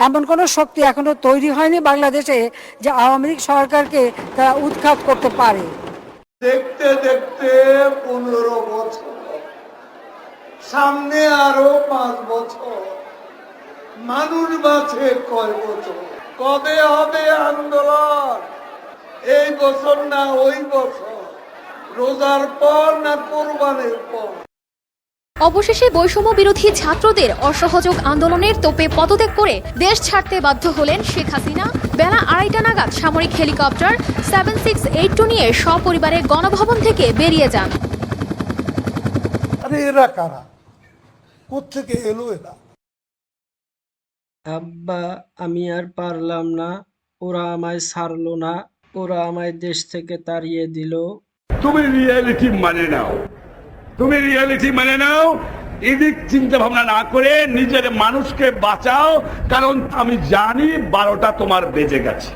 এমন কোনো শক্তি এখনো তৈরি হয়নি বাংলাদেশে যে আওয়ামী লীগ সরকারকে তারা উৎখাত করতে পারে। দেখতে দেখতে 15 বছর, সামনে আরো 5 বছর, মানুষ বাঁচে কয় বছর? কবে হবে আন্দোলন? এই বছর না ওই বছর? রোজার পর না কোরবানির পর? অবশেষে বৈষম্য বিরোধী ছাত্রদের অসহযোগ আন্দোলনের তোপে পদত্যাগ করে দেশ ছাড়তে বাধ্য হলেন শেখ হাসিনা। বেলা 2:30 নাগাদ সামরিক হেলিকপ্টার 7682 নিয়ে সপরিবারে গণভবন থেকে বেরিয়ে যান। আরে এরা কারা? কোত্থেকে এলো এরা? আব্বা, আমি আর পারলাম না, ওরা আমায় ছাড়লো না, ওরা আমায় দেশ থেকে তাড়িয়ে দিল। তুমি রিয়েলিটি মানে নাও, তুমি রিয়েলিটি মানে নাও। এদিক চিন্তা ভাবনা না করে নিজের মানুষকে বাঁচাও, কারণ আমি জানি 12টা তোমার বেজে গেছে।